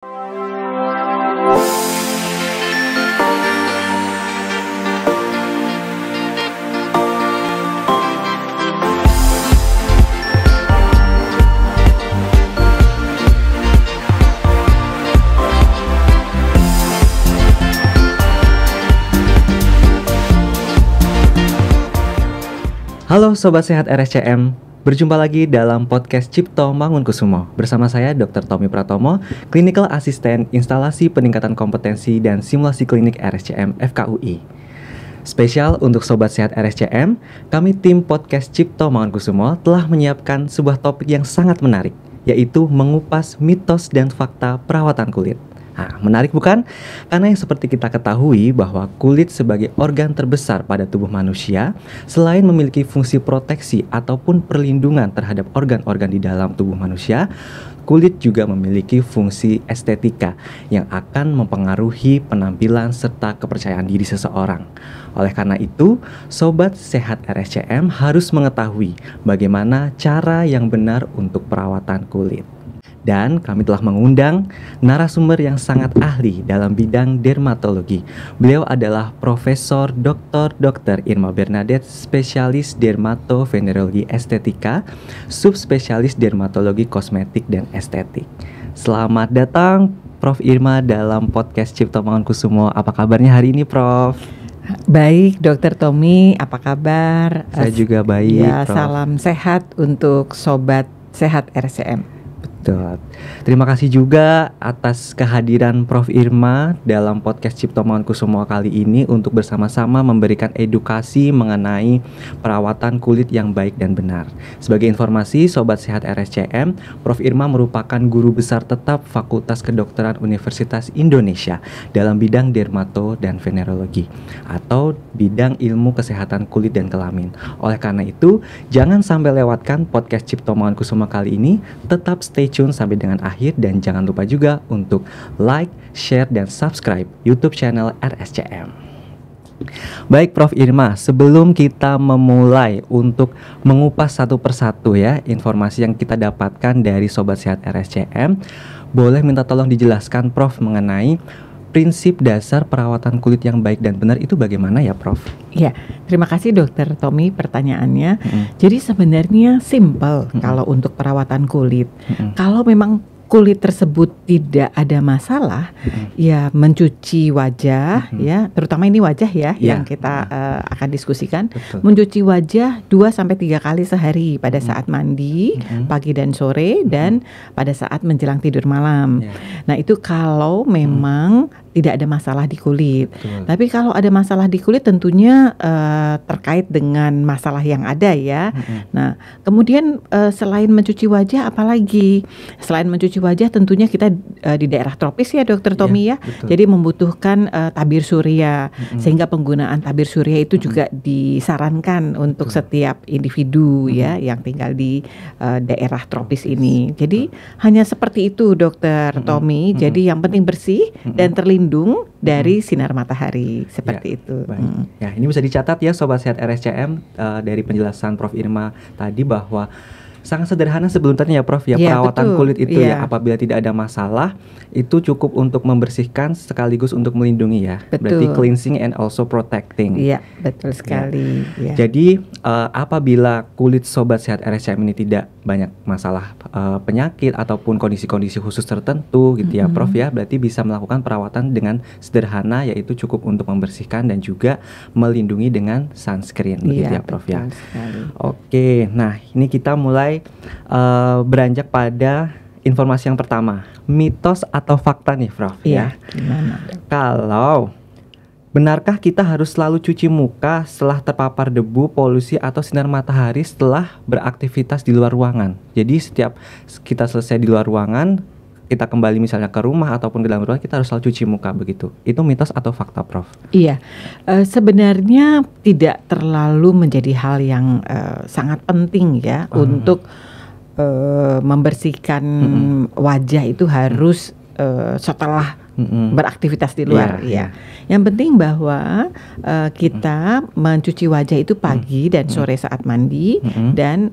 Halo Sobat Sehat RSCM, berjumpa lagi dalam podcast Cipto Mangunkusumo. Bersama saya Dr. Tommy Pratomo, Clinical Assistant Instalasi Peningkatan Kompetensi dan Simulasi Klinik RSCM FKUI. Spesial untuk Sobat Sehat RSCM, kami tim podcast Cipto Mangunkusumo telah menyiapkan sebuah topik yang sangat menarik, yaitu mengupas mitos dan fakta perawatan kulit. Nah, menarik bukan? Karena yang seperti kita ketahui bahwa kulit sebagai organ terbesar pada tubuh manusia, selain memiliki fungsi proteksi ataupun perlindungan terhadap organ-organ di dalam tubuh manusia, kulit juga memiliki fungsi estetika yang akan mempengaruhi penampilan serta kepercayaan diri seseorang. Oleh karena itu, Sobat Sehat RSCM harus mengetahui bagaimana cara yang benar untuk perawatan kulit. Dan kami telah mengundang narasumber yang sangat ahli dalam bidang dermatologi. Beliau adalah Profesor Dr. Irma Bernadette, spesialis dermatovenerologi estetika, subspesialis dermatologi kosmetik dan estetik. Selamat datang Prof. Irma dalam podcast Cipto Mangunkusumo. Apa kabarnya hari ini, Prof? Baik, Dr. Tommy, apa kabar? Saya juga baik, ya, Prof. Salam sehat untuk Sobat Sehat RSCM. Betul. Terima kasih juga atas kehadiran Prof. Irma dalam podcast Cipto Mangunkusumo kali ini untuk bersama-sama memberikan edukasi mengenai perawatan kulit yang baik dan benar. Sebagai informasi, Sobat Sehat RSCM, Prof. Irma merupakan guru besar tetap Fakultas Kedokteran Universitas Indonesia dalam bidang dermato dan venerologi atau bidang ilmu kesehatan kulit dan kelamin. Oleh karena itu, jangan sampai lewatkan podcast Cipto Mangunkusumo kali ini. Tetap stay tune sampai dengan akhir dan jangan lupa juga untuk like, share, dan subscribe YouTube channel RSCM. Baik Prof. Irma, sebelum kita memulai untuk mengupas satu persatu ya informasi yang kita dapatkan dari Sobat Sehat RSCM, boleh minta tolong dijelaskan Prof mengenai prinsip dasar perawatan kulit yang baik dan benar itu bagaimana ya Prof? Ya, terima kasih Dr. Tommy pertanyaannya. Jadi sebenarnya simple kalau untuk perawatan kulit. Kalau memang kulit tersebut tidak ada masalah, ya mencuci wajah, ya terutama ini wajah ya yang kita akan diskusikan. Betul. Mencuci wajah 2-3 kali sehari pada saat mandi, pagi dan sore, dan pada saat menjelang tidur malam. Nah itu kalau memang tidak ada masalah di kulit. Betul. Tapi kalau ada masalah di kulit tentunya terkait dengan masalah yang ada ya. Nah kemudian selain mencuci wajah apalagi? Selain mencuci wajah tentunya kita di daerah tropis ya Dr. Tommy ya. Betul. Jadi membutuhkan tabir surya, sehingga penggunaan tabir surya itu juga disarankan untuk setiap individu ya yang tinggal di daerah tropis ini. Jadi hanya seperti itu Dr. Tommy. Jadi yang penting bersih dan terlindung dari sinar matahari seperti itu. Baik. Ya, ini bisa dicatat ya Sobat Sehat RSCM dari penjelasan Prof. Irma tadi bahwa sangat sederhana sebenarnya ya Prof ya, perawatan betul. kulit itu ya apabila tidak ada masalah itu cukup untuk membersihkan sekaligus untuk melindungi ya. Betul. Berarti cleansing and also protecting. Iya, betul sekali. Ya. Jadi apabila kulit Sobat Sehat RSCM ini tidak banyak masalah penyakit ataupun kondisi-kondisi khusus tertentu gitu ya Prof ya, berarti bisa melakukan perawatan dengan sederhana yaitu cukup untuk membersihkan dan juga melindungi dengan sunscreen begitu ya Prof ya. Sekali. Oke, nah ini kita mulai beranjak pada informasi yang pertama, mitos atau fakta nih Prof ya. Gimana? Kalau benarkah kita harus selalu cuci muka setelah terpapar debu, polusi, atau sinar matahari setelah beraktivitas di luar ruangan? Jadi setiap kita selesai di luar ruangan, kita kembali misalnya ke rumah ataupun ke dalam ruangan, kita harus selalu cuci muka begitu. Itu mitos atau fakta Prof? Iya, sebenarnya tidak terlalu menjadi hal yang sangat penting ya untuk membersihkan wajah itu harus setelah beraktivitas di luar. Yang penting bahwa kita mencuci wajah itu pagi dan sore saat mandi dan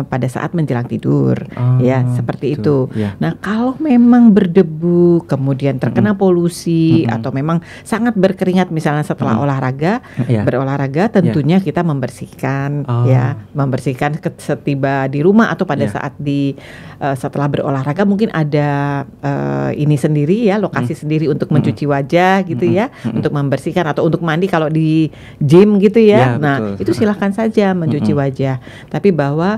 pada saat menjelang tidur, seperti itu. Nah, kalau memang berdebu, kemudian terkena polusi atau memang sangat berkeringat, misalnya setelah berolahraga, tentunya kita membersihkan, membersihkan setiba di rumah atau pada saat setelah berolahraga mungkin ada ini sendiri lokasi sendiri untuk mencuci wajah gitu untuk membersihkan atau untuk mandi kalau di gym gitu nah betul. Itu silahkan saja mencuci wajah, tapi bahwa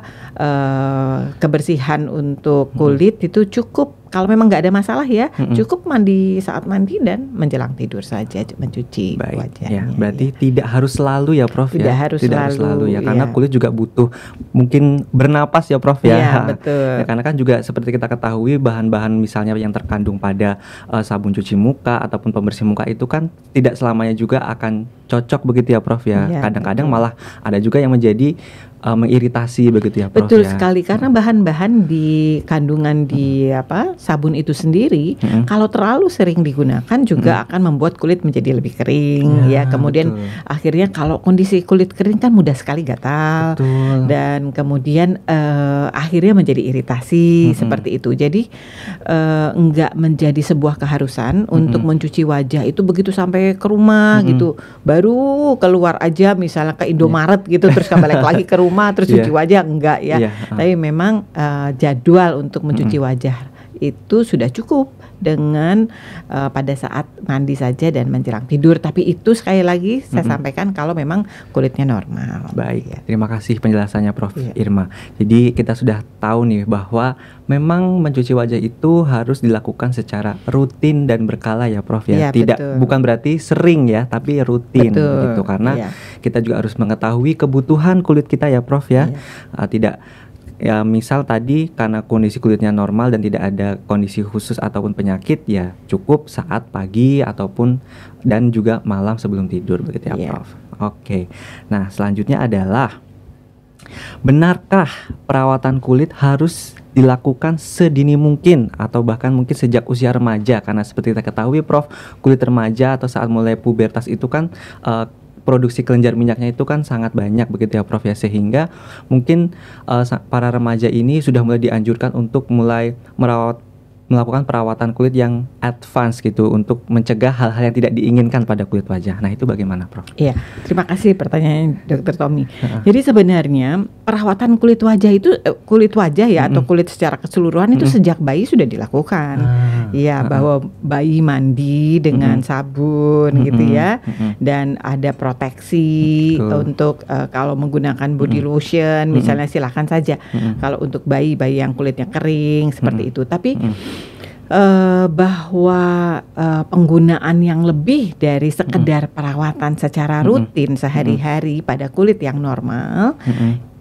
kebersihan untuk kulit itu cukup. Kalau memang nggak ada masalah cukup mandi saat mandi dan menjelang tidur saja mencuci wajahnya. Berarti tidak harus selalu ya Prof tidak harus selalu karena kulit juga butuh mungkin bernapas ya Prof betul. Karena kan juga seperti kita ketahui bahan-bahan misalnya yang terkandung pada sabun cuci muka ataupun pembersih muka itu kan tidak selamanya juga akan cocok begitu ya Prof kadang-kadang malah ada juga yang menjadi mengiritasi begitu ya Prof. Betul sekali, karena bahan-bahan di kandungan di sabun itu sendiri kalau terlalu sering digunakan juga akan membuat kulit menjadi lebih kering kemudian akhirnya kalau kondisi kulit kering kan mudah sekali gatal dan kemudian akhirnya menjadi iritasi seperti itu. Jadi enggak menjadi sebuah keharusan untuk mencuci wajah itu begitu sampai ke rumah gitu, baru keluar aja misalnya ke Indomaret gitu terus balik lagi ke rumah terus cuci wajah, enggak tapi memang jadwal untuk mencuci wajah itu sudah cukup dengan pada saat mandi saja dan menjelang tidur. Tapi itu sekali lagi saya sampaikan kalau memang kulitnya normal. Baik, terima kasih penjelasannya Prof. Irma. Jadi kita sudah tahu nih bahwa memang mencuci wajah itu harus dilakukan secara rutin dan berkala ya Prof bukan berarti sering tapi rutin gitu karena kita juga harus mengetahui kebutuhan kulit kita ya Prof tidak misal tadi karena kondisi kulitnya normal dan tidak ada kondisi khusus ataupun penyakit cukup saat pagi ataupun dan juga malam sebelum tidur begitu ya Prof. Oke. Nah, selanjutnya adalah benarkah perawatan kulit harus dilakukan sedini mungkin atau bahkan mungkin sejak usia remaja? Karena seperti kita ketahui Prof, kulit remaja atau saat mulai pubertas itu kan produksi kelenjar minyaknya itu kan sangat banyak begitu ya Prof sehingga mungkin para remaja ini sudah mulai dianjurkan untuk mulai melakukan perawatan kulit yang advance gitu untuk mencegah hal-hal yang tidak diinginkan pada kulit wajah. Nah, itu bagaimana Prof? Iya, terima kasih pertanyaan Dr. Tommy. Jadi sebenarnya perawatan kulit wajah itu atau kulit secara keseluruhan itu sejak bayi sudah dilakukan. Bahwa bayi mandi dengan sabun gitu dan ada proteksi untuk kalau menggunakan body lotion misalnya silahkan saja. Kalau untuk bayi yang kulitnya kering seperti itu. Tapi bahwa penggunaan yang lebih dari sekedar perawatan secara rutin sehari-hari pada kulit yang normal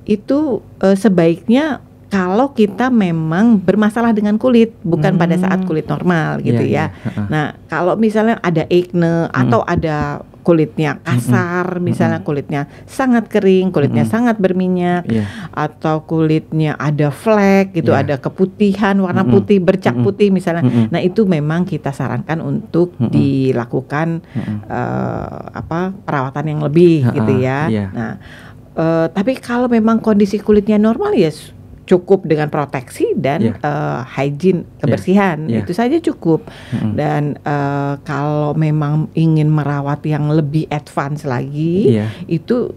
itu sebaiknya kalau kita memang bermasalah dengan kulit, bukan pada saat kulit normal gitu Nah, kalau misalnya ada acne atau ada kulitnya kasar, misalnya kulitnya sangat kering, kulitnya sangat berminyak, atau kulitnya ada flek gitu, ada keputihan, warna putih, bercak putih misalnya. Nah, itu memang kita sarankan untuk dilakukan perawatan yang lebih gitu Nah, tapi kalau memang kondisi kulitnya normal cukup dengan proteksi dan hygiene, kebersihan itu saja cukup. Dan kalau memang ingin merawat yang lebih advance lagi itu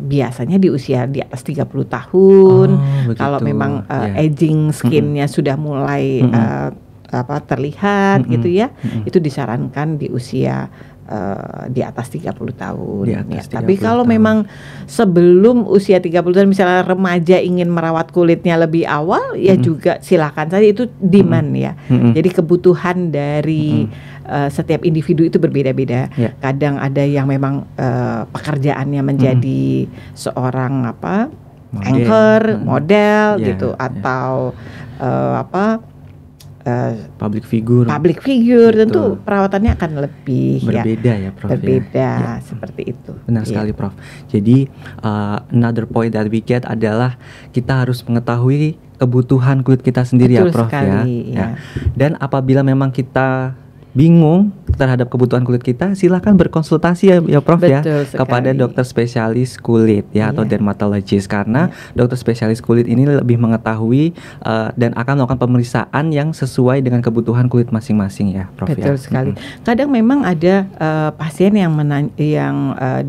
biasanya di usia di atas 30 tahun. Kalau memang aging skinnya sudah mulai terlihat gitu itu disarankan di usia di atas 30 tahun. Tapi kalau memang sebelum usia 30 tahun misalnya remaja ingin merawat kulitnya lebih awal juga silakan saja, itu demand Jadi kebutuhan dari setiap individu itu berbeda-beda. Kadang ada yang memang pekerjaannya menjadi seorang anchor, model gitu atau public figure tentu perawatannya akan lebih berbeda ya Prof. Berbeda seperti itu. Benar sekali Prof. Jadi another point that we get adalah kita harus mengetahui kebutuhan kulit kita sendiri. Betul ya Prof sekali, ya. Dan apabila memang kita bingung terhadap kebutuhan kulit kita, silakan berkonsultasi ya Prof ya kepada dokter spesialis kulit ya atau dermatologis, karena dokter spesialis kulit ini lebih mengetahui dan akan melakukan pemeriksaan yang sesuai dengan kebutuhan kulit masing-masing ya Prof. Betul sekali. Kadang memang ada pasien yang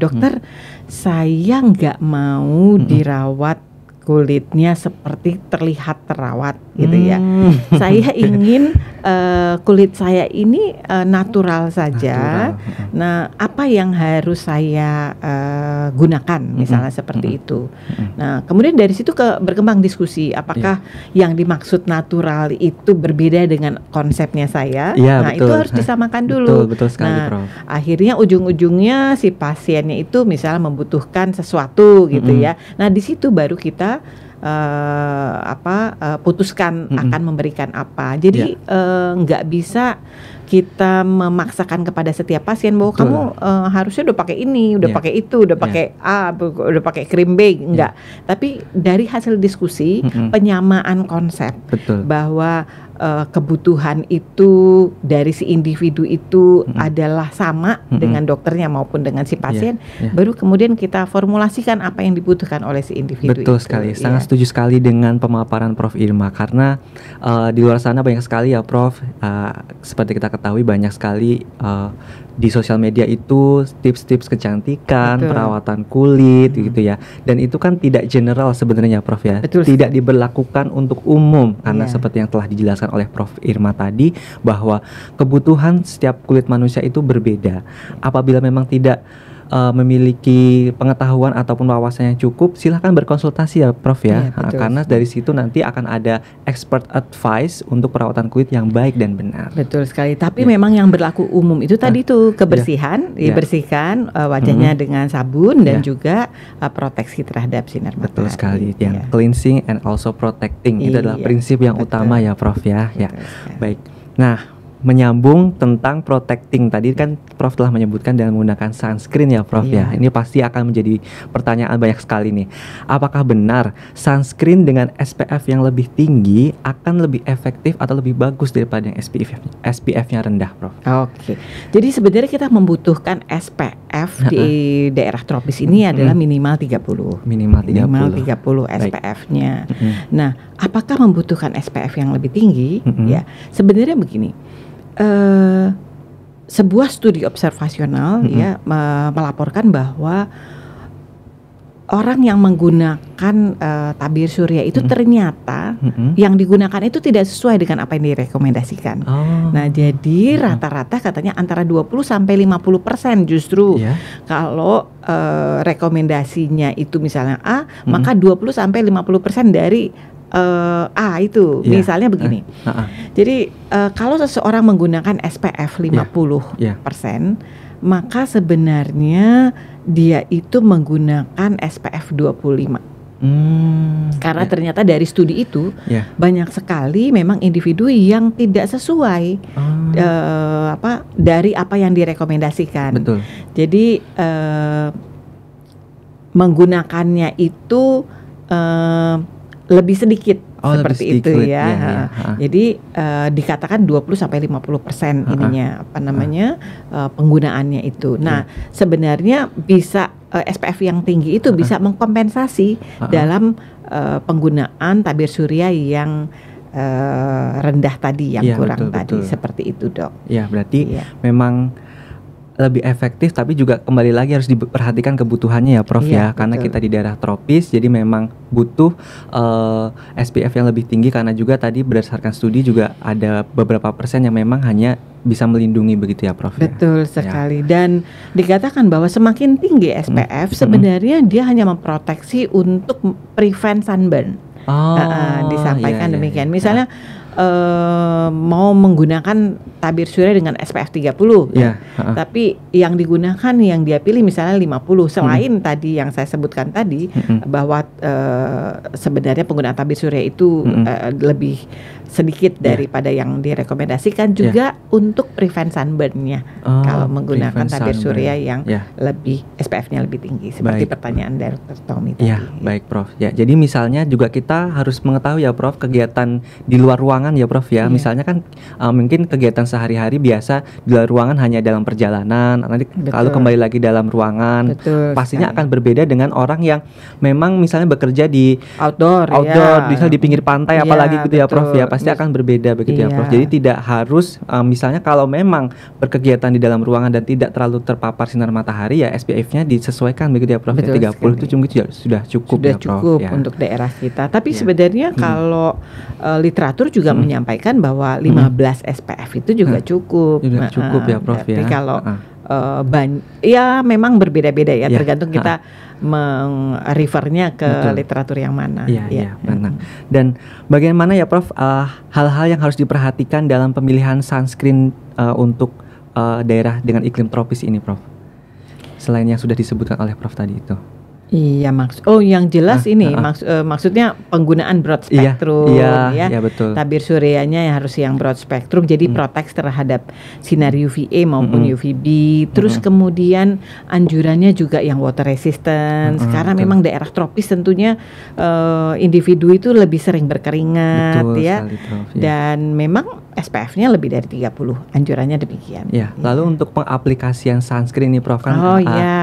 dokter, saya nggak mau dirawat kulitnya seperti terlihat terawat gitu ya. Saya ingin kulit saya ini natural saja. Nah, apa yang harus saya gunakan misalnya seperti itu. Nah, kemudian dari situ berkembang diskusi apakah yang dimaksud natural itu berbeda dengan konsepnya saya. Nah, betul. Itu harus disamakan dulu. Betul sekali, nah, Prof. Akhirnya ujung-ujungnya si pasiennya itu misalnya membutuhkan sesuatu gitu ya. Nah, di situ baru kita putuskan akan memberikan apa. Jadi nggak bisa kita memaksakan kepada setiap pasien bahwa kamu harusnya udah pakai ini, udah pakai itu, udah pakai A, udah pakai krim B, enggak. Tapi dari hasil diskusi penyamaan konsep bahwa kebutuhan itu dari si individu itu adalah sama dengan dokternya maupun dengan si pasien, baru kemudian kita formulasikan apa yang dibutuhkan oleh si individu. Betul sekali, sangat setuju sekali dengan pemaparan Prof Irma, karena di luar sana banyak sekali ya Prof, seperti kita ketahui banyak sekali di sosial media itu tips-tips kecantikan, perawatan kulit gitu ya. Dan itu kan tidak general sebenarnya Prof ya. Tidak diberlakukan untuk umum karena seperti yang telah dijelaskan oleh Prof Irma tadi bahwa kebutuhan setiap kulit manusia itu berbeda. Apabila memang tidak memiliki pengetahuan ataupun wawasan yang cukup, silahkan berkonsultasi ya Prof ya, karena dari situ nanti akan ada expert advice untuk perawatan kulit yang baik dan benar. Betul sekali. Tapi memang yang berlaku umum itu tadi tuh kebersihan, dibersihkan wajahnya dengan sabun dan juga proteksi terhadap sinar matahari. Betul sekali. Yang cleansing and also protecting itu adalah prinsip yang utama ya Prof ya. Baik. Nah, menyambung tentang protecting tadi kan Prof telah menyebutkan dengan menggunakan sunscreen ya Prof ya. Ini pasti akan menjadi pertanyaan banyak sekali nih. Apakah benar sunscreen dengan SPF yang lebih tinggi akan lebih efektif atau lebih bagus daripada yang SPF-nya rendah Prof? Oke. Jadi sebenarnya kita membutuhkan SPF di daerah tropis ini adalah minimal 30. Minimal 30 SPF-nya. Nah, apakah membutuhkan SPF yang lebih tinggi? Ya, sebenarnya begini. Sebuah studi observasional melaporkan bahwa orang yang menggunakan tabir surya itu ternyata yang digunakan itu tidak sesuai dengan apa yang direkomendasikan. Nah, jadi rata-rata katanya antara 20 sampai 50% justru. Kalau rekomendasinya itu misalnya A, maka 20 sampai 50% dari A itu misalnya begini. Jadi kalau seseorang menggunakan SPF 50%, maka sebenarnya dia itu menggunakan SPF 25. Karena ternyata dari studi itu banyak sekali memang individu yang tidak sesuai dari apa yang direkomendasikan. Jadi menggunakannya itu lebih sedikit seperti itu ya. Jadi dikatakan 20 sampai 50% ininya penggunaannya itu. Nah, sebenarnya bisa SPF yang tinggi itu bisa mengkompensasi dalam penggunaan tabir surya yang rendah tadi, yang kurang tadi, seperti itu Dok. Ya, berarti memang lebih efektif, tapi juga kembali lagi harus diperhatikan kebutuhannya ya Prof ya, karena kita di daerah tropis jadi memang butuh SPF yang lebih tinggi, karena juga tadi berdasarkan studi juga ada beberapa persen yang memang hanya bisa melindungi begitu ya Prof. Betul sekali. Dan dikatakan bahwa semakin tinggi SPF sebenarnya dia hanya memproteksi untuk prevent sunburn. Disampaikan demikian. Misalnya mau menggunakan tabir surya dengan SPF 30 tapi yang digunakan yang dia pilih misalnya 50, selain tadi yang saya sebutkan tadi bahwa sebenarnya penggunaan tabir surya itu lebih sedikit daripada yang direkomendasikan, juga untuk prevent sunburn-nya kalau menggunakan tabir surya yang lebih SPF-nya lebih tinggi, seperti pertanyaan dari Dr. Tommy tadi. Baik Prof. Jadi misalnya juga kita harus mengetahui ya Prof, kegiatan di luar ruangan ya Prof ya. Misalnya kan mungkin kegiatan sehari-hari biasa di luar ruangan hanya dalam perjalanan, nanti kalau kembali lagi dalam ruangan, pastinya akan berbeda dengan orang yang memang misalnya bekerja di outdoor, misalnya di pinggir pantai apalagi gitu ya Prof ya, pasti akan berbeda begitu ya Prof. Jadi tidak harus misalnya kalau memang berkegiatan di dalam ruangan dan tidak terlalu terpapar sinar matahari ya SPF-nya disesuaikan begitu ya Prof. Ya, 30 itu sudah cukup ya Prof ya. Untuk daerah kita. Tapi sebenarnya kalau literatur juga menyampaikan bahwa 15 SPF itu juga cukup. Sudah cukup ya Prof ya. Tapi kalau ya memang berbeda-beda ya, tergantung kita refernya ke literatur yang mana. Iya, benar. Dan bagaimana ya Prof hal-hal yang harus diperhatikan dalam pemilihan sunscreen untuk daerah dengan iklim tropis ini Prof? Selain yang sudah disebutkan oleh Prof tadi itu. Iya yang jelas ini maksudnya penggunaan broad spectrum ya betul. Tabir suryanya harus yang broad spectrum, jadi protect terhadap sinar UVA maupun UVB. Terus kemudian anjurannya juga yang water resistant. Karena memang daerah tropis tentunya individu itu lebih sering berkeringat ya. Sekali, Prof, dan memang SPF-nya lebih dari 30, anjurannya demikian. Ya, lalu untuk pengaplikasian sunscreen nih Prof kan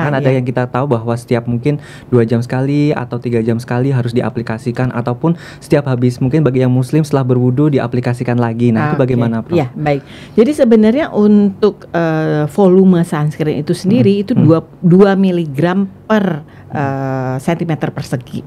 ada yang kita tahu bahwa setiap mungkin 2 jam sekali atau 3 jam sekali harus diaplikasikan, ataupun setiap habis mungkin bagi yang muslim setelah berwudu diaplikasikan lagi. Nah, itu bagaimana Prof? Ya, baik. Jadi sebenarnya untuk volume sunscreen itu sendiri itu 2 mg per sentimeter persegi.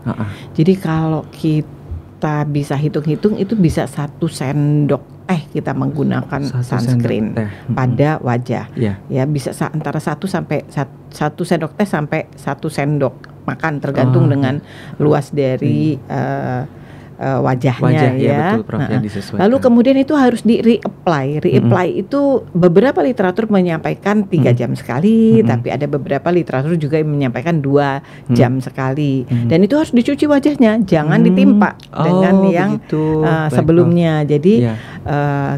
Jadi kalau kita bisa hitung-hitung itu bisa 1 sendok teh kita menggunakan sunscreen pada wajah. Ya bisa antara 1 sendok teh sampai 1 sendok makan tergantung dengan luas dari wajahnya ya. Betul, Prof, yang disesuaikan. Lalu kemudian itu harus di reapply. Itu beberapa literatur menyampaikan 3 jam sekali, tapi ada beberapa literatur juga yang menyampaikan 2 jam sekali. Dan itu harus dicuci wajahnya, jangan ditimpa dengan yang sebelumnya. Jadi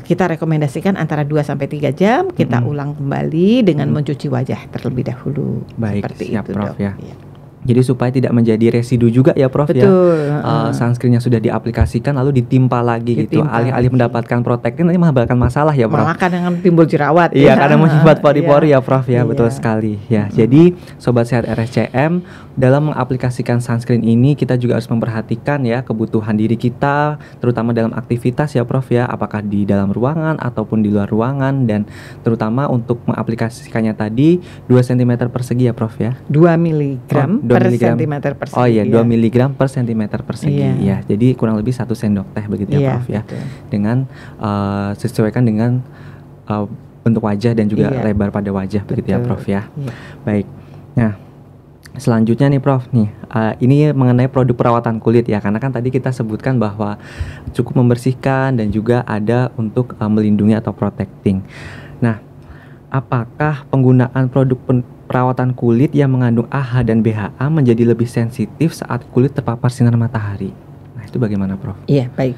kita rekomendasikan antara 2 sampai 3 jam kita ulang kembali dengan mencuci wajah terlebih dahulu. Baik, seperti siap, itu Prof, ya. Jadi supaya tidak menjadi residu juga ya Prof. Betul. Sunscreen yang sudah diaplikasikan lalu ditimpa lagi gitu. Alih-alih mendapatkan protektin nanti mendapatkan masalah ya Prof. Malah kadang timbul jerawat. Iya, karena menyumbat pori-pori ya Prof ya. Betul sekali ya. Jadi Sobat Sehat RSCM, dalam mengaplikasikan sunscreen ini kita juga harus memperhatikan ya kebutuhan diri kita, terutama dalam aktivitas ya Prof ya, apakah di dalam ruangan ataupun di luar ruangan, dan terutama untuk mengaplikasikannya tadi 2 cm persegi ya Prof ya. 2 mg per sentimeter persegi. Oh iya, 2 mg per sentimeter persegi. Ya, jadi kurang lebih 1 sendok teh begitu ya Prof ya. Betul. Dengan sesuaikan dengan bentuk wajah dan juga lebar pada wajah begitu ya Prof ya. Baik. Nah, selanjutnya nih Prof nih, ini mengenai produk perawatan kulit ya, karena kan tadi kita sebutkan bahwa cukup membersihkan dan juga ada untuk melindungi atau protecting. Nah, apakah penggunaan produk perawatan kulit yang mengandung AHA dan BHA menjadi lebih sensitif saat kulit terpapar sinar matahari? Nah, itu bagaimana Prof? Iya, baik.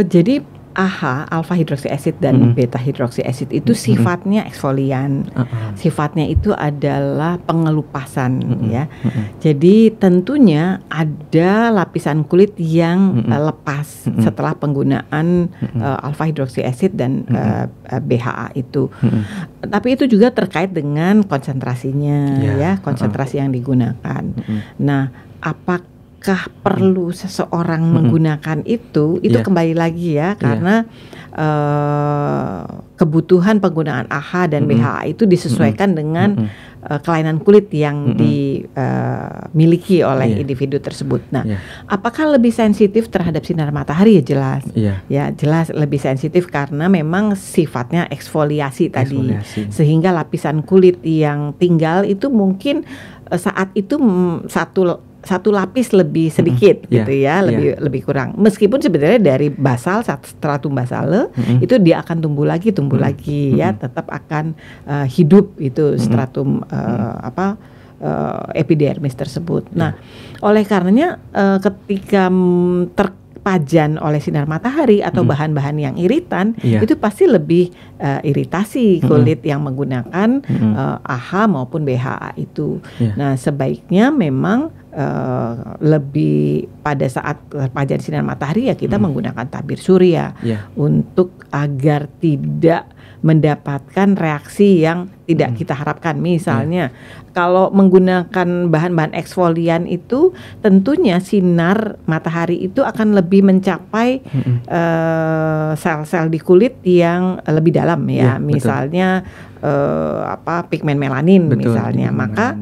Jadi AHA, alpha hydroxy acid dan beta hydroxy acid itu sifatnya eksfolian. Sifatnya itu adalah pengelupasan ya. Jadi tentunya ada lapisan kulit yang lepas setelah penggunaan alpha hydroxy acid dan BHA itu. Tapi itu juga terkait dengan konsentrasinya ya, konsentrasi yang digunakan. Nah, apakah perlu seseorang menggunakan itu kembali lagi ya, karena kebutuhan penggunaan AHA dan BHA itu disesuaikan dengan kelainan kulit yang dimiliki oleh individu tersebut. Nah, apakah lebih sensitif terhadap sinar matahari? Ya jelas, ya jelas lebih sensitif karena memang sifatnya eksfoliasi tadi, sehingga lapisan kulit yang tinggal itu mungkin saat itu satu lapis lebih sedikit gitu ya, lebih kurang. Meskipun sebenarnya dari basal, stratum basale itu dia akan tumbuh lagi ya, tetap akan hidup itu stratum epidermis tersebut. Nah, oleh karenanya ketika terpajan oleh sinar matahari atau bahan-bahan yang iritan, itu pasti lebih iritasi kulit yang menggunakan AHA maupun BHA itu. Nah, sebaiknya memang lebih pada saat terpajan sinar matahari ya kita menggunakan tabir surya untuk agar tidak mendapatkan reaksi yang tidak kita harapkan. Misalnya kalau menggunakan bahan-bahan eksfolian itu tentunya sinar matahari itu akan lebih mencapai sel-sel di kulit yang lebih dalam ya. Misalnya pigmen melanin misalnya, maka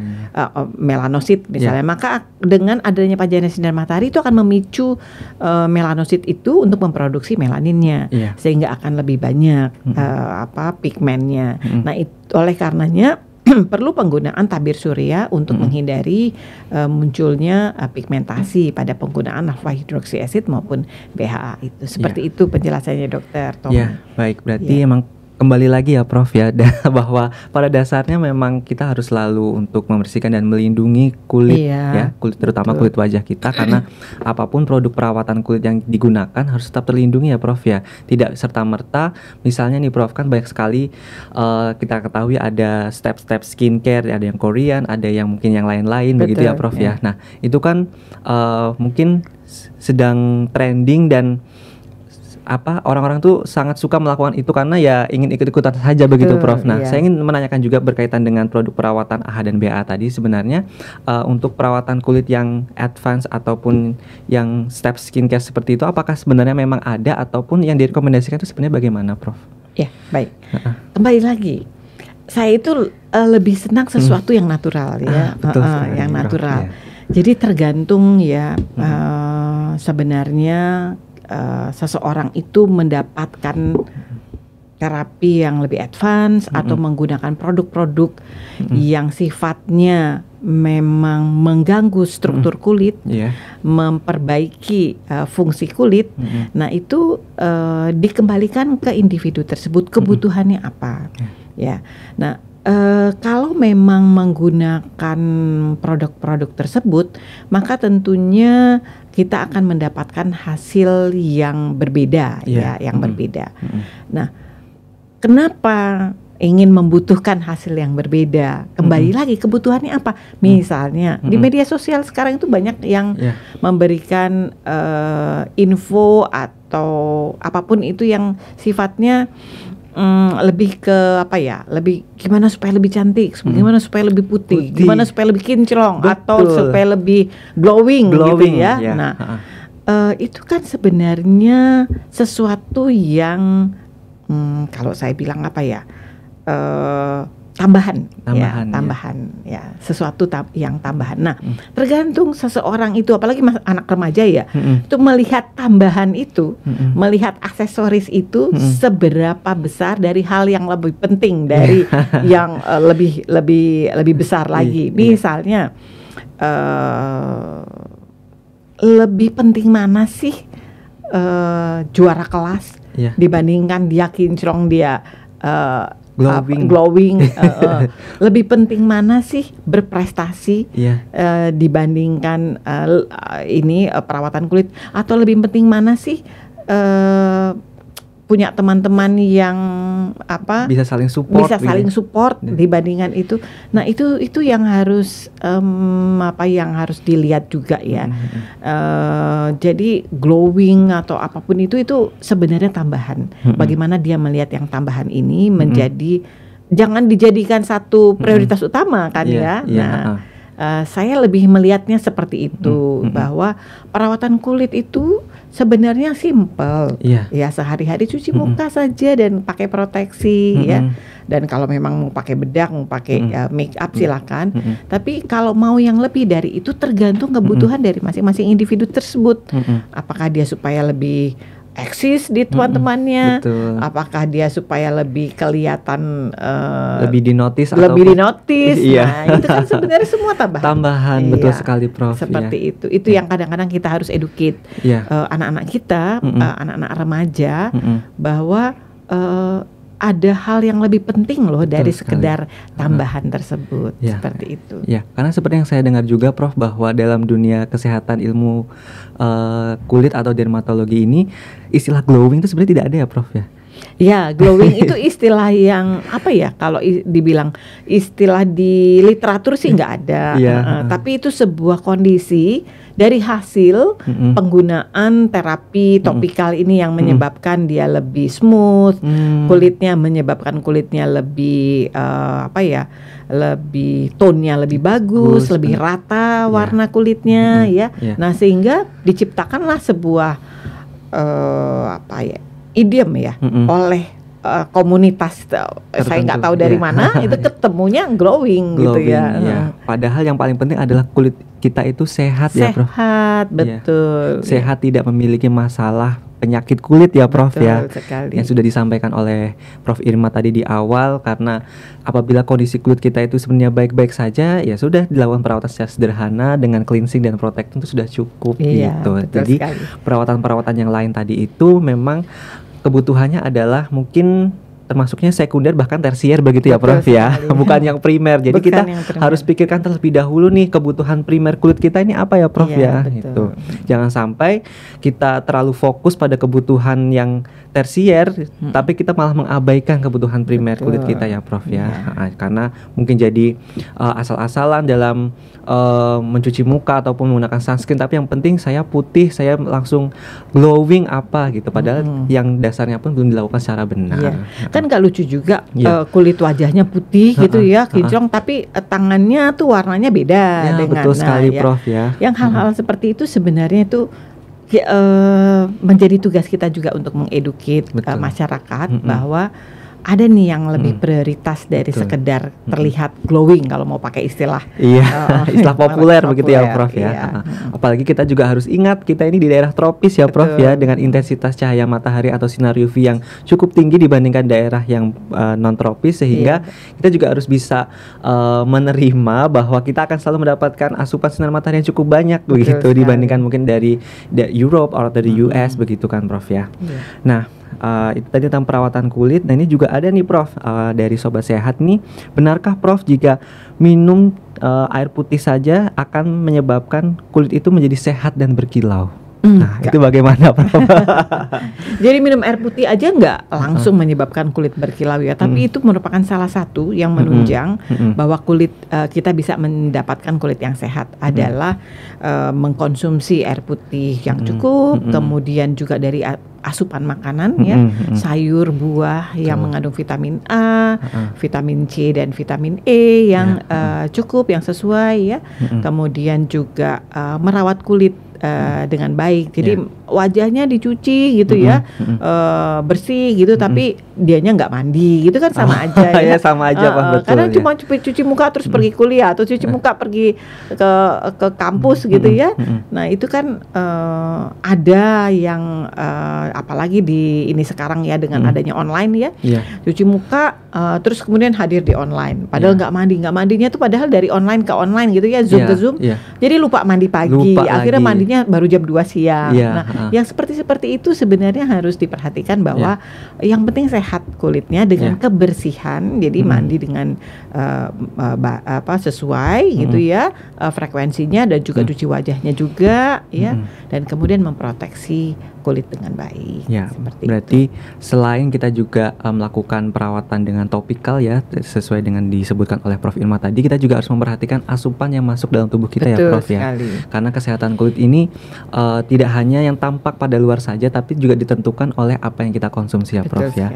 melanosit misalnya, maka dengan adanya pancaran sinar matahari itu akan memicu melanosit itu untuk memproduksi melaninnya, sehingga akan lebih banyak pigmennya. Nah, oleh karenanya perlu penggunaan tabir surya untuk menghindari munculnya pigmentasi pada penggunaan alpha hidroksi asid maupun BHA itu. Seperti itu penjelasannya Dokter Tom. Ya, baik. Berarti emang kembali lagi ya Prof ya, bahwa pada dasarnya memang kita harus selalu untuk membersihkan dan melindungi kulit ya, kulit terutama kulit wajah kita, karena apapun produk perawatan kulit yang digunakan harus tetap terlindungi ya Prof ya. Tidak serta-merta misalnya nih Prof, kan banyak sekali kita ketahui ada step-step skincare, ada yang Korean, ada yang mungkin yang lain-lain begitu ya Prof ya. Nah, itu kan mungkin sedang trending dan orang-orang tuh sangat suka melakukan itu karena ya ingin ikut-ikutan saja begitu Prof. Nah, saya ingin menanyakan juga berkaitan dengan produk perawatan AHA dan BHA tadi, sebenarnya untuk perawatan kulit yang advance ataupun yang step skincare seperti itu, apakah sebenarnya memang ada ataupun yang direkomendasikan itu sebenarnya bagaimana Prof? Ya, baik. Kembali lagi, saya itu lebih senang sesuatu yang natural ya, yang natural. Jadi tergantung ya sebenarnya seseorang itu mendapatkan terapi yang lebih advance atau menggunakan produk-produk yang sifatnya memang mengganggu struktur kulit, memperbaiki fungsi kulit. Nah, itu dikembalikan ke individu tersebut, kebutuhannya apa. Ya. Nah, kalau memang menggunakan produk-produk tersebut, maka tentunya kita akan mendapatkan hasil yang berbeda, yang berbeda. Nah, kenapa ingin membutuhkan hasil yang berbeda? Kembali lagi, kebutuhannya apa? Misalnya di media sosial sekarang itu banyak yang memberikan info atau apapun itu yang sifatnya lebih ke lebih gimana supaya lebih cantik, gimana supaya lebih putih, gimana supaya lebih kinclong, atau supaya lebih glowing gitu ya. Nah, itu kan sebenarnya sesuatu yang kalau saya bilang tambahan ya, sesuatu yang tambahan. Nah, tergantung seseorang itu, apalagi anak remaja ya, itu melihat tambahan itu, melihat aksesoris itu seberapa besar dari hal yang lebih penting dari yang lebih besar lagi. Misalnya lebih penting mana sih juara kelas dibandingkan dia kinclong, dia glowing. Lebih penting mana sih berprestasi dibandingkan perawatan kulit, atau lebih penting mana sih punya teman-teman yang bisa saling support dibandingkan itu. Nah, itu yang harus yang harus dilihat juga ya. Jadi glowing atau apapun itu sebenarnya tambahan. Bagaimana dia melihat yang tambahan ini menjadi, jangan dijadikan satu prioritas utama kan ya. Nah, saya lebih melihatnya seperti itu, bahwa perawatan kulit itu sebenarnya simple, ya sehari-hari cuci muka saja dan pakai proteksi ya. Dan kalau memang mau pakai bedak, mau pakai make up silakan. Tapi kalau mau yang lebih dari itu tergantung kebutuhan dari masing-masing individu tersebut. Apakah dia supaya lebih eksis di teman-temannya, apakah dia supaya lebih kelihatan lebih dinotis Nah, itu kan sebenarnya semua tambahan. Betul sekali Prof. Seperti itu yang kadang-kadang kita harus educate anak-anak kita, anak-anak remaja, bahwa ada hal yang lebih penting loh dari sekedar tambahan tersebut, seperti itu. Ya, karena seperti yang saya dengar juga Prof, bahwa dalam dunia kesehatan ilmu kulit atau dermatologi ini, istilah glowing itu sebenarnya tidak ada ya Prof ya. Ya, glowing itu istilah yang apa ya? Kalau dibilang istilah di literatur sih nggak ada. Tapi itu sebuah kondisi dari hasil penggunaan terapi topikal ini yang menyebabkan dia lebih smooth, kulitnya menyebabkan kulitnya lebih lebih tone-nya lebih bagus, lebih rata warna kulitnya ya. Nah, sehingga diciptakanlah sebuah idiom ya oleh komunitas saya nggak tahu dari mana itu ketemunya glowing gitu ya. Padahal yang paling penting adalah kulit kita itu sehat ya Prof. Sehat, betul. Sehat, tidak memiliki masalah penyakit kulit ya Prof. Betul sekali. Yang sudah disampaikan oleh Prof Irma tadi di awal, karena apabila kondisi kulit kita itu sebenarnya baik-baik saja, ya sudah dilakukan perawatan secara sederhana dengan cleansing dan protecting itu sudah cukup gitu. Jadi perawatan-perawatan yang lain tadi itu memang kebutuhannya adalah mungkin termasuknya sekunder bahkan tersier begitu ya Prof ya, bukan yang primer. Jadi kita harus pikirkan terlebih dahulu nih kebutuhan primer kulit kita ini apa ya Prof ya. Gitu. Jangan sampai kita terlalu fokus pada kebutuhan yang tersier, tapi kita malah mengabaikan kebutuhan primer kulit kita ya Prof ya. Karena mungkin jadi asal-asalan dalam mencuci muka ataupun menggunakan sunscreen, tapi yang penting saya putih, saya langsung glowing apa gitu, padahal yang dasarnya pun belum dilakukan secara benar. Kan gak lucu juga kulit wajahnya putih gitu ya, kinclong, tapi tangannya tuh warnanya beda dengan betul sekali Prof ya. Yang hal-hal seperti itu sebenarnya itu menjadi tugas kita juga untuk mengeduket masyarakat bahwa ada nih yang lebih prioritas dari sekedar terlihat glowing kalau mau pakai istilah istilah populer begitu ya Prof ya. Apalagi kita juga harus ingat kita ini di daerah tropis ya Prof ya, dengan intensitas cahaya matahari atau sinar UV yang cukup tinggi dibandingkan daerah yang non tropis, sehingga kita juga harus bisa menerima bahwa kita akan selalu mendapatkan asupan sinar matahari yang cukup banyak begitu dibandingkan mungkin dari Europe atau dari US begitu kan Prof ya. Nah, itu tadi tentang perawatan kulit. Nah, ini juga ada nih Prof dari Sobat Sehat nih. Benarkah Prof jika minum air putih saja akan menyebabkan kulit itu menjadi sehat dan berkilau? Nah, itu bagaimana Prof? Jadi minum air putih aja nggak langsung menyebabkan kulit berkilau ya, tapi itu merupakan salah satu yang menunjang bahwa kulit kita bisa mendapatkan kulit yang sehat adalah mengkonsumsi air putih yang cukup, kemudian juga dari asupan makanan ya, sayur, buah yang mengandung vitamin A, vitamin C dan vitamin E yang cukup, yang sesuai ya. Kemudian juga merawat kulit dengan baik. Jadi wajahnya dicuci gitu ya, bersih gitu, tapi dianya nggak mandi gitu kan sama aja ya. Sama aja Pak, betul. Kadang cuma cuci muka terus pergi kuliah atau cuci muka pergi ke kampus gitu ya. Nah, itu kan ada yang apalagi di ini sekarang ya dengan adanya online ya. Cuci muka terus kemudian hadir di online. Padahal nggak mandinya tuh padahal dari online ke online gitu ya, Zoom ke Zoom. Jadi lupa mandi pagi. Akhirnya mandinya baru jam 2 siang. Nah, yang seperti itu sebenarnya harus diperhatikan bahwa yang penting sehat kulitnya dengan kebersihan. Jadi mandi dengan sesuai gitu ya, frekuensinya, dan juga cuci wajahnya juga ya, dan kemudian memproteksi kulit dengan baik. Berarti selain kita juga melakukan perawatan dengan topikal ya, sesuai dengan disebutkan oleh Prof Irma tadi, kita juga harus memperhatikan asupan yang masuk dalam tubuh kita. Betul ya Prof sekali. Ya. Karena kesehatan kulit ini tidak hanya yang tampak pada luar saja, tapi juga ditentukan oleh apa yang kita konsumsi ya Prof ya.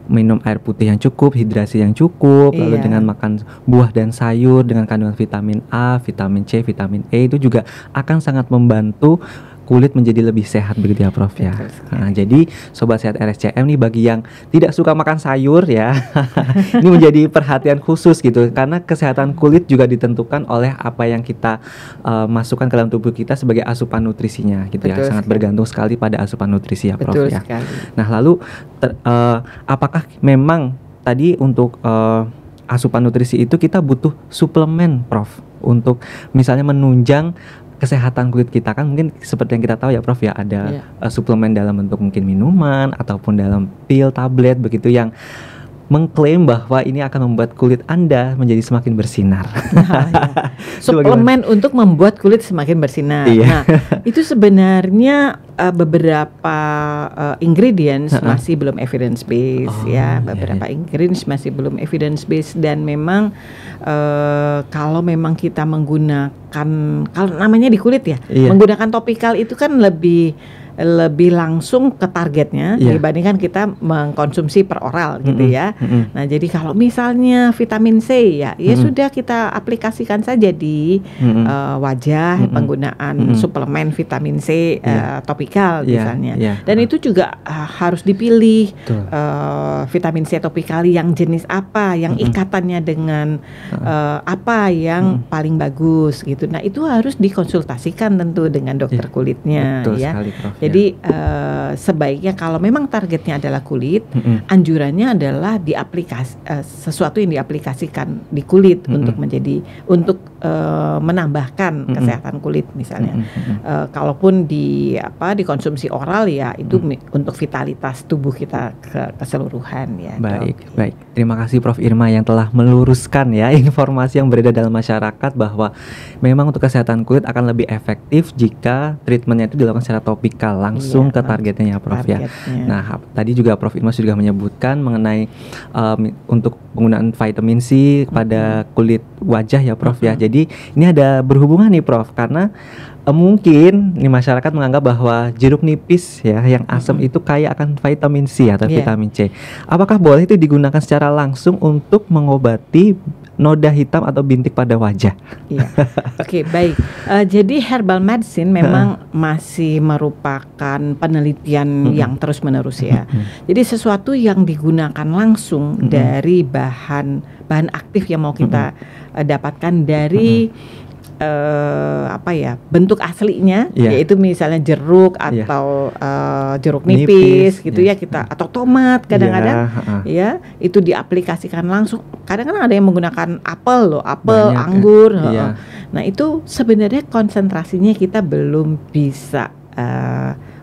Minum air putih yang cukup, hidrasi yang cukup, lalu dengan makan buah dan sayur dengan kandungan vitamin A, vitamin C, vitamin E, itu juga akan sangat membantu kulit menjadi lebih sehat begitu ya Prof ya. Nah, jadi Sobat Sehat RSCM nih, bagi yang tidak suka makan sayur ya, ini menjadi perhatian khusus gitu, karena kesehatan kulit juga ditentukan oleh apa yang kita masukkan ke dalam tubuh kita sebagai asupan nutrisinya gitu ya. Sangat bergantung sekali pada asupan nutrisi ya Prof ya. Nah, lalu apakah memang tadi untuk asupan nutrisi itu kita butuh suplemen Prof untuk misalnya menunjang kesehatan kulit kita? Kan mungkin seperti yang kita tahu ya Prof ya, ada suplemen dalam bentuk mungkin minuman ataupun dalam pil, tablet begitu, yang mengklaim bahwa ini akan membuat kulit Anda menjadi semakin bersinar. Nah, ya. Suplemen untuk membuat kulit semakin bersinar. Iya. Nah, itu sebenarnya beberapa ingredients masih belum evidence based ya. Beberapa ingredients masih belum evidence based, dan memang kalau memang kita menggunakan, kalau namanya di kulit ya, menggunakan topikal itu kan lebih langsung ke targetnya dibandingkan kita mengkonsumsi per oral gitu ya. Nah, jadi kalau misalnya vitamin C ya sudah kita aplikasikan saja di wajah penggunaan suplemen vitamin C topikal misalnya. Dan itu juga harus dipilih vitamin C topikal yang jenis apa, yang ikatannya dengan apa yang paling bagus gitu. Nah, itu harus dikonsultasikan tentu dengan dokter kulitnya. Betul ya. Sekali, Prof. Jadi sebaiknya kalau memang targetnya adalah kulit, anjurannya adalah sesuatu yang diaplikasikan di kulit untuk menambahkan kesehatan kulit misalnya. Kalaupun dikonsumsi oral ya itu untuk vitalitas tubuh kita keseluruhan ya. Baik. Terima kasih Prof Irma yang telah meluruskan ya informasi yang beredar dalam masyarakat bahwa memang untuk kesehatan kulit akan lebih efektif jika treatmentnya itu dilakukan secara topikal langsung ke targetnya ya Prof ya. Nah, tadi juga Prof Irma sudah menyebutkan mengenai untuk penggunaan vitamin C pada kulit wajah ya Prof ya. Jadi ini ada berhubungan nih Prof, karena mungkin nih masyarakat menganggap bahwa jeruk nipis ya yang asam itu kaya akan vitamin C atau vitamin C. Apakah boleh itu digunakan secara langsung untuk mengobati noda hitam atau bintik pada wajah? Iya. Oke, baik. Jadi herbal medicine memang masih merupakan penelitian yang terus-menerus ya. Jadi sesuatu yang digunakan langsung dari bahan aktif yang mau kita dapatkan dari bentuk aslinya, yaitu misalnya jeruk atau jeruk nipis gitu ya, kita atau tomat kadang-kadang ya itu diaplikasikan langsung. Kadang-kadang ada yang menggunakan apel anggur. Nah, itu sebenarnya konsentrasinya kita belum bisa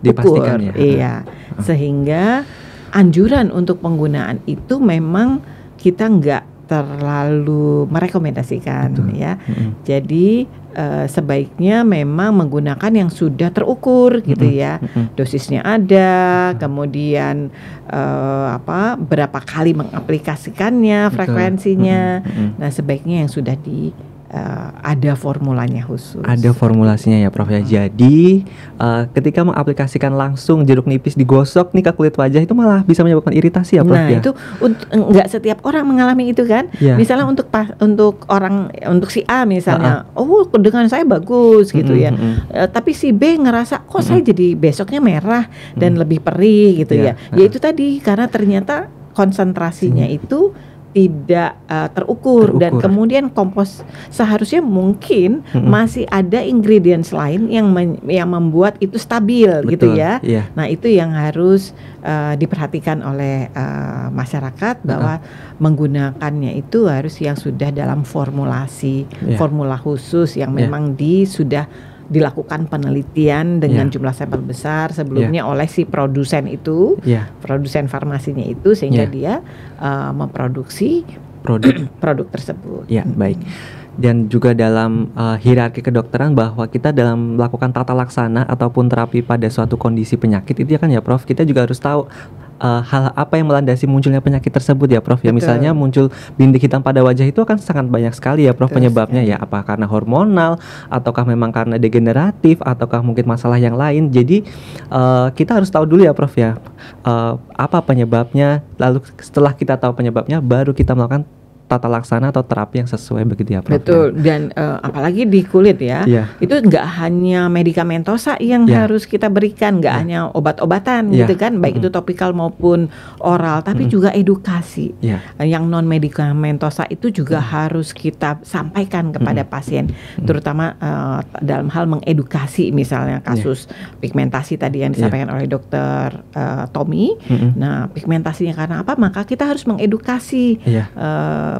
dipastikan ukur, sehingga anjuran untuk penggunaan itu memang kita nggak terlalu merekomendasikan. Ya. Jadi sebaiknya memang menggunakan yang sudah terukur gitu ya. Dosisnya ada, kemudian berapa kali mengaplikasikannya, frekuensinya. Nah, sebaiknya yang sudah ada formulanya khusus. Ada formulasinya ya Prof ya. Jadi ketika mengaplikasikan langsung jeruk nipis digosok nih ke kulit wajah itu malah bisa menyebabkan iritasi ya Prof ya. Nah, itu nggak setiap orang mengalami itu kan. Misalnya untuk si A misalnya, dengan saya bagus gitu ya. Tapi si B ngerasa kok saya jadi besoknya merah dan lebih perih gitu ya. Ya itu tadi karena ternyata konsentrasinya itu tidak terukur, dan kemudian seharusnya mungkin masih ada ingredients lain yang membuat itu stabil. Betul, gitu ya. Nah, itu yang harus diperhatikan oleh masyarakat bahwa menggunakannya itu harus yang sudah dalam formula khusus yang memang sudah dilakukan penelitian dengan jumlah sampel besar sebelumnya oleh si produsen itu, produsen farmasinya itu, sehingga dia memproduksi produk tersebut. Ya, baik. Dan juga dalam hierarki kedokteran bahwa kita dalam melakukan tata laksana ataupun terapi pada suatu kondisi penyakit itu ya kan ya Prof, kita juga harus tahu hal apa yang melandasi munculnya penyakit tersebut ya Prof. Ya, misalnya muncul bintik hitam pada wajah itu akan sangat banyak sekali ya Prof. Penyebabnya ya, apa karena hormonal ataukah memang karena degeneratif ataukah mungkin masalah yang lain. Jadi kita harus tahu dulu ya Prof ya apa penyebabnya, lalu setelah kita tahu penyebabnya baru kita melakukan tata laksana atau terapi yang sesuai begitu ya Prof. Betul, dan apalagi di kulit ya, itu nggak hanya medikamentosa yang harus kita berikan, nggak hanya obat-obatan gitu kan, baik itu topikal maupun oral, tapi juga edukasi. Yang non medikamentosa itu juga harus kita sampaikan kepada pasien, terutama dalam hal mengedukasi, misalnya kasus pigmentasi tadi yang disampaikan oleh dokter Tommy. Nah, pigmentasinya karena apa? Maka kita harus mengedukasi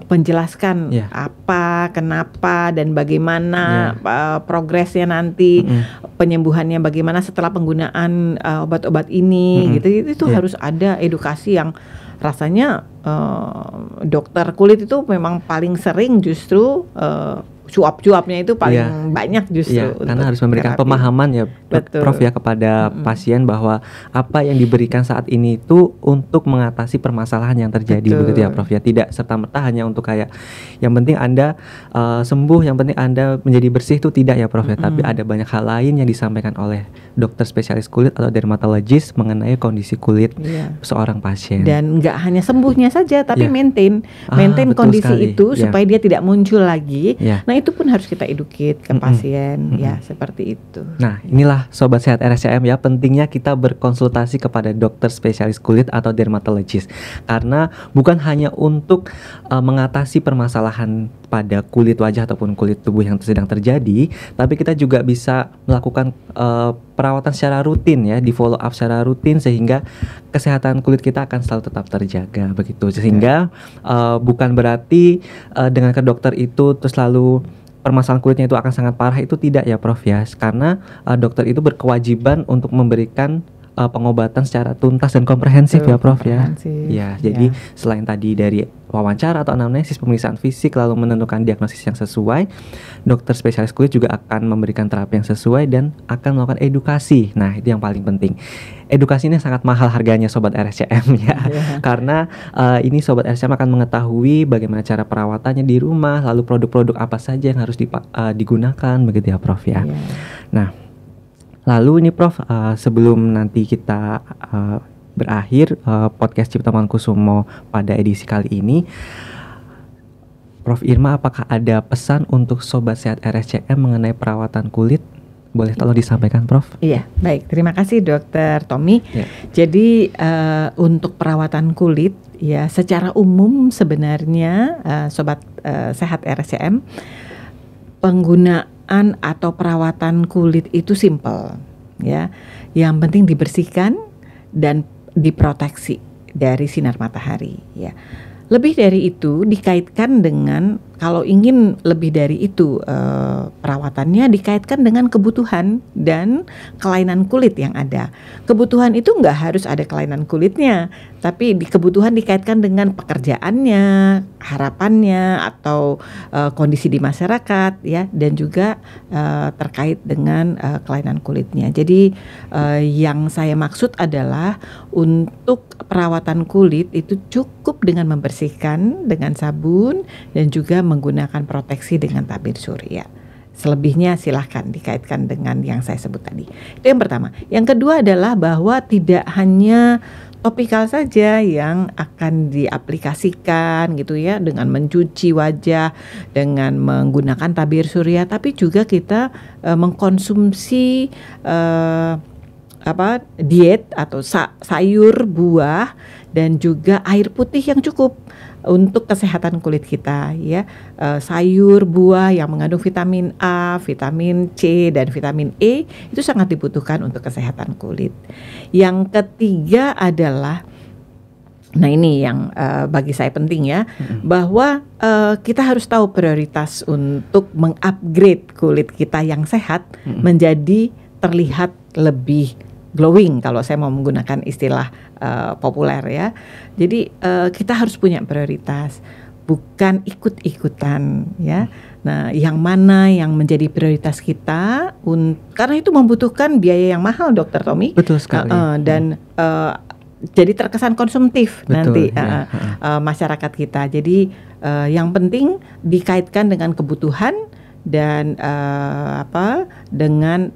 penjelaskan apa, kenapa, dan bagaimana progresnya nanti, penyembuhannya bagaimana setelah penggunaan obat-obat ini, gitu. Itu harus ada edukasi yang rasanya dokter kulit itu memang paling sering justru suap-suapnya itu paling banyak justru. Karena harus memberikan pemahaman ya, Prof ya, kepada pasien bahwa apa yang diberikan saat ini itu untuk mengatasi permasalahan yang terjadi, begitu ya Prof ya. Tidak serta-merta hanya untuk kayak yang penting Anda sembuh, yang penting Anda menjadi bersih, itu tidak ya Prof ya. Tapi ada banyak hal lain yang disampaikan oleh dokter spesialis kulit atau dermatologis mengenai kondisi kulit seorang pasien. Dan nggak hanya sembuhnya saja, tapi maintain kondisi sekali. Itu supaya dia tidak muncul lagi. Nah, itu pun harus kita educate ke pasien, ya seperti itu. Nah, inilah Sobat Sehat RSCM ya, pentingnya kita berkonsultasi kepada dokter spesialis kulit atau dermatologis, karena bukan hanya untuk mengatasi permasalahan pada kulit wajah ataupun kulit tubuh yang sedang terjadi, tapi kita juga bisa melakukan perawatan secara rutin ya, di follow up secara rutin, sehingga kesehatan kulit kita akan selalu tetap terjaga, begitu. Sehingga bukan berarti dengan ke dokter itu terus lalu permasalahan kulitnya itu akan sangat parah, itu tidak ya Prof ya, karena dokter itu berkewajiban untuk memberikan pengobatan secara tuntas dan komprehensif ya Prof ya. Ya, jadi selain tadi dari wawancara atau anamnesis, pemeriksaan fisik, lalu menentukan diagnosis yang sesuai, dokter spesialis kulit juga akan memberikan terapi yang sesuai dan akan melakukan edukasi. Nah, itu yang paling penting. Edukasi ini sangat mahal harganya Sobat RSCM ya, karena ini Sobat RSCM akan mengetahui bagaimana cara perawatannya di rumah, lalu produk-produk apa saja yang harus digunakan, begitu ya Prof ya. Nah, lalu ini Prof, sebelum nanti kita berakhir podcast Cipta Mangunkusumo pada edisi kali ini, Prof Irma, apakah ada pesan untuk Sobat Sehat RSCM mengenai perawatan kulit? Boleh tolong disampaikan Prof? Iya, baik. Terima kasih Dokter Tommy. Jadi untuk perawatan kulit ya, secara umum sebenarnya Sobat Sehat RSCM, penggunaan atau perawatan kulit itu simple ya. Yang penting dibersihkan dan diproteksi dari sinar matahari ya. Lebih dari itu dikaitkan dengan, kalau ingin lebih dari itu perawatannya dikaitkan dengan kebutuhan dan kelainan kulit yang ada. Kebutuhan itu nggak harus ada kelainan kulitnya, tapi kebutuhan dikaitkan dengan pekerjaannya, harapannya, atau kondisi di masyarakat ya, dan juga terkait dengan kelainan kulitnya. Jadi yang saya maksud adalah untuk perawatan kulit itu cukup dengan membersihkan dengan sabun dan juga menggunakan proteksi dengan tabir surya. Selebihnya silahkan dikaitkan dengan yang saya sebut tadi. Itu yang pertama. Yang kedua adalah bahwa tidak hanya topikal saja yang akan diaplikasikan gitu ya, dengan mencuci wajah, dengan menggunakan tabir surya, tapi juga kita mengkonsumsi diet atau sayur, buah, dan juga air putih yang cukup untuk kesehatan kulit kita ya. Sayur, buah yang mengandung vitamin A, vitamin C, dan vitamin E itu sangat dibutuhkan untuk kesehatan kulit. Yang ketiga adalah, nah ini yang bagi saya penting ya, bahwa kita harus tahu prioritas untuk mengupgrade kulit kita yang sehat menjadi terlihat lebih glowing, kalau saya mau menggunakan istilah populer ya. Jadi kita harus punya prioritas, bukan ikut-ikutan ya. Nah, yang mana yang menjadi prioritas kita, karena itu membutuhkan biaya yang mahal, Dokter Tommy. Betul sekali. Dan jadi terkesan konsumtif. Betul, nanti masyarakat kita. Jadi yang penting dikaitkan dengan kebutuhan dan dengan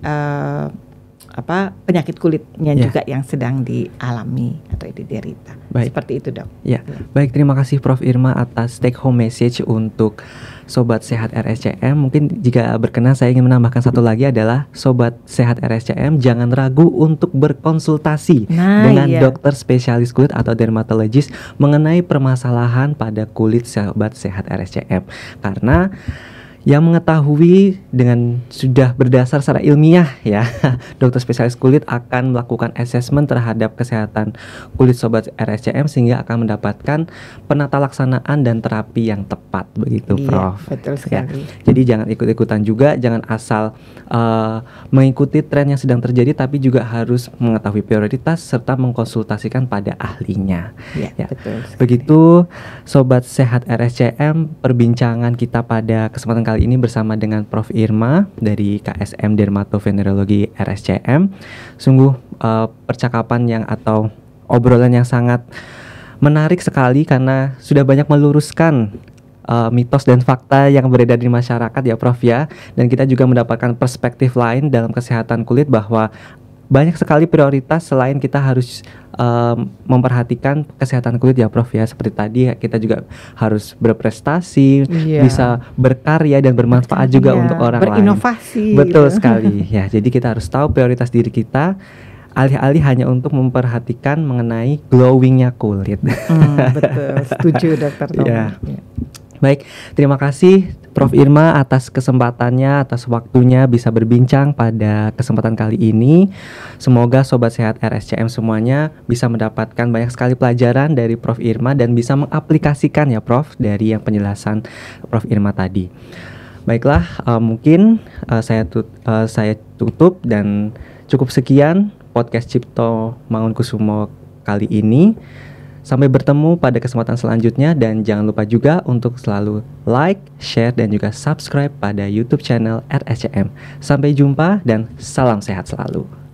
penyakit kulitnya juga yang sedang dialami atau diderita. Baik. Seperti itu Dok. Ya. Baik, terima kasih Prof Irma atas take home message untuk Sobat Sehat RSCM. Mungkin jika berkenan saya ingin menambahkan satu lagi adalah Sobat Sehat RSCM jangan ragu untuk berkonsultasi dengan dokter spesialis kulit atau dermatologis mengenai permasalahan pada kulit Sobat Sehat RSCM. Karena yang mengetahui dengan sudah berdasar secara ilmiah ya. Dokter spesialis kulit akan melakukan asesmen terhadap kesehatan kulit sobat RSCM sehingga akan mendapatkan penata laksanaan dan terapi yang tepat begitu, Iya, Prof. betul Ya. sekali. Jadi jangan ikut-ikutan juga, jangan asal mengikuti tren yang sedang terjadi, tapi juga harus mengetahui prioritas serta mengkonsultasikan pada ahlinya. Iya, Ya. betul sekali. Begitu Sobat Sehat RSCM, perbincangan kita pada kesempatan kali ini bersama dengan Prof. Irma dari KSM Dermatovenerologi RSCM. Sungguh percakapan yang atau obrolan yang sangat menarik sekali karena sudah banyak meluruskan mitos dan fakta yang beredar di masyarakat ya Prof ya. Dan kita juga mendapatkan perspektif lain dalam kesehatan kulit bahwa banyak sekali prioritas selain kita harus memperhatikan kesehatan kulit ya Prof ya. Seperti tadi kita juga harus berprestasi, Iya. bisa berkarya dan bermanfaat juga Iya, untuk orang lain. berinovasi Betul gitu. sekali. Ya, jadi kita harus tahu prioritas diri kita alih-alih hanya untuk memperhatikan mengenai glowingnya kulit. Betul, setuju Dokter Tommy. Iya. Baik, terima kasih Prof. Irma atas kesempatannya, atas waktunya bisa berbincang pada kesempatan kali ini. Semoga Sobat Sehat RSCM semuanya bisa mendapatkan banyak sekali pelajaran dari Prof. Irma dan bisa mengaplikasikan ya Prof dari yang penjelasan Prof. Irma tadi. Baiklah, mungkin saya tutup dan cukup sekian podcast Cipto Mangunkusumo kali ini. Sampai bertemu pada kesempatan selanjutnya dan jangan lupa juga untuk selalu like, share, dan juga subscribe pada YouTube channel RSCM. Sampai jumpa dan salam sehat selalu.